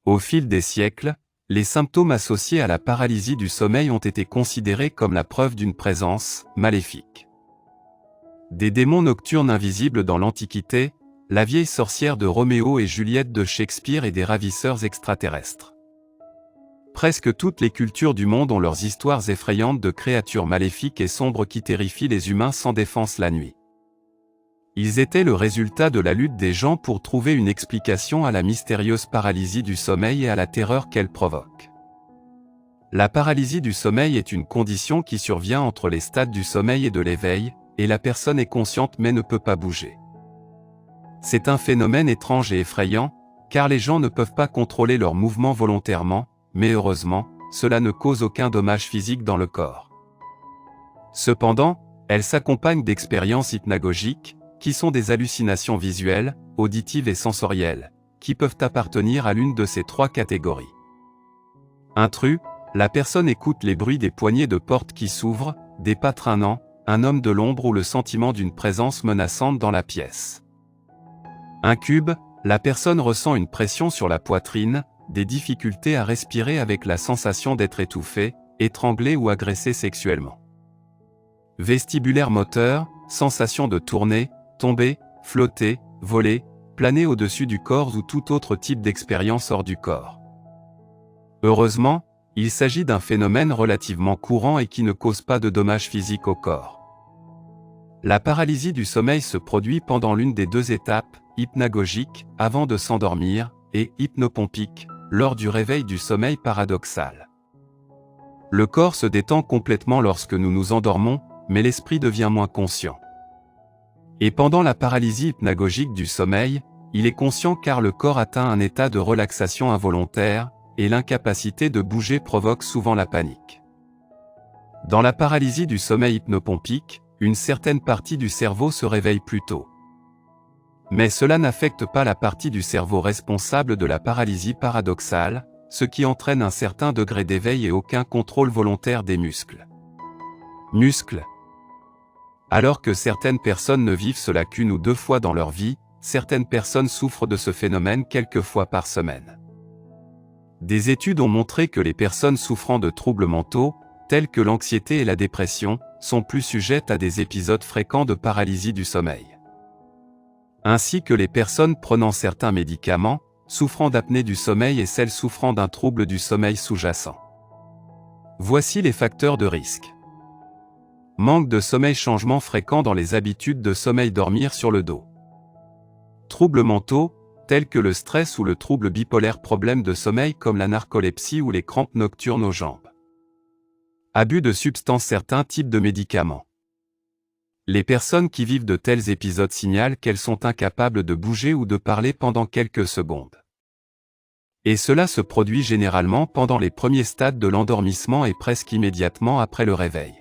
Au fil des siècles, les symptômes associés à la paralysie du sommeil ont été considérés comme la preuve d'une présence maléfique. Des démons nocturnes invisibles dans l'Antiquité, la vieille sorcière de Roméo et Juliette de Shakespeare et des ravisseurs extraterrestres. Presque toutes les cultures du monde ont leurs histoires effrayantes de créatures maléfiques et sombres qui terrifient les humains sans défense la nuit. Ils étaient le résultat de la lutte des gens pour trouver une explication à la mystérieuse paralysie du sommeil et à la terreur qu'elle provoque. La paralysie du sommeil est une condition qui survient entre les stades du sommeil et de l'éveil, et la personne est consciente mais ne peut pas bouger. C'est un phénomène étrange et effrayant, car les gens ne peuvent pas contrôler leurs mouvements volontairement, mais heureusement, cela ne cause aucun dommage physique dans le corps. Cependant, elle s'accompagne d'expériences hypnagogiques, qui sont des hallucinations visuelles, auditives et sensorielles, qui peuvent appartenir à l'une de ces trois catégories. Intrus, la personne écoute les bruits des poignées de porte qui s'ouvrent, des pas traînants, un homme de l'ombre ou le sentiment d'une présence menaçante dans la pièce. Incube, la personne ressent une pression sur la poitrine, des difficultés à respirer avec la sensation d'être étouffé, étranglé ou agressé sexuellement. Vestibulaire moteur, sensation de tourner, tomber, flotter, voler, planer au-dessus du corps ou tout autre type d'expérience hors du corps. Heureusement, il s'agit d'un phénomène relativement courant et qui ne cause pas de dommages physiques au corps. La paralysie du sommeil se produit pendant l'une des deux étapes, hypnagogique, avant de s'endormir, et hypnopompique, lors du réveil du sommeil paradoxal. Le corps se détend complètement lorsque nous nous endormons, mais l'esprit devient moins conscient. Et pendant la paralysie hypnagogique du sommeil, il est conscient car le corps atteint un état de relaxation involontaire, et l'incapacité de bouger provoque souvent la panique. Dans la paralysie du sommeil hypnopompique, une certaine partie du cerveau se réveille plus tôt. Mais cela n'affecte pas la partie du cerveau responsable de la paralysie paradoxale, ce qui entraîne un certain degré d'éveil et aucun contrôle volontaire des muscles. Muscles. Alors que certaines personnes ne vivent cela qu'une ou deux fois dans leur vie, certaines personnes souffrent de ce phénomène quelques fois par semaine. Des études ont montré que les personnes souffrant de troubles mentaux, tels que l'anxiété et la dépression, sont plus sujettes à des épisodes fréquents de paralysie du sommeil. Ainsi que les personnes prenant certains médicaments, souffrant d'apnée du sommeil et celles souffrant d'un trouble du sommeil sous-jacent. Voici les facteurs de risque. Manque de sommeil, changement fréquent dans les habitudes de sommeil, dormir sur le dos. Troubles mentaux, tels que le stress ou le trouble bipolaire, problèmes de sommeil comme la narcolepsie ou les crampes nocturnes aux jambes. Abus de substances, certains types de médicaments. Les personnes qui vivent de tels épisodes signalent qu'elles sont incapables de bouger ou de parler pendant quelques secondes. Et cela se produit généralement pendant les premiers stades de l'endormissement et presque immédiatement après le réveil.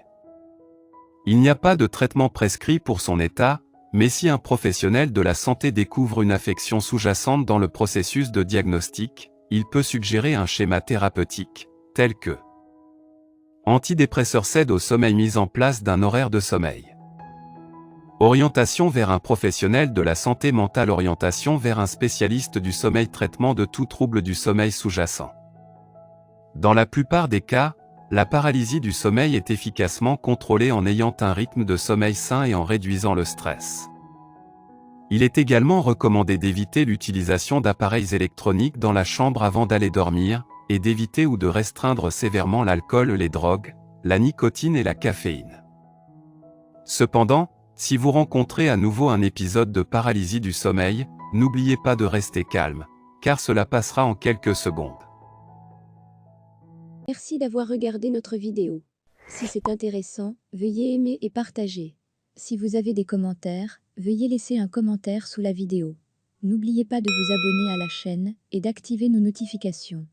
Il n'y a pas de traitement prescrit pour son état, mais si un professionnel de la santé découvre une affection sous-jacente dans le processus de diagnostic, il peut suggérer un schéma thérapeutique, tel que antidépresseur, aide au sommeil, mise en place d'un horaire de sommeil. Orientation vers un professionnel de la santé mentale, orientation vers un spécialiste du sommeil, traitement de tout trouble du sommeil sous-jacent. Dans la plupart des cas, la paralysie du sommeil est efficacement contrôlée en ayant un rythme de sommeil sain et en réduisant le stress. Il est également recommandé d'éviter l'utilisation d'appareils électroniques dans la chambre avant d'aller dormir, et d'éviter ou de restreindre sévèrement l'alcool, les drogues, la nicotine et la caféine. Cependant, si vous rencontrez à nouveau un épisode de paralysie du sommeil, n'oubliez pas de rester calme, car cela passera en quelques secondes. Merci d'avoir regardé notre vidéo. Si c'est intéressant, veuillez aimer et partager. Si vous avez des commentaires, veuillez laisser un commentaire sous la vidéo. N'oubliez pas de vous abonner à la chaîne et d'activer nos notifications.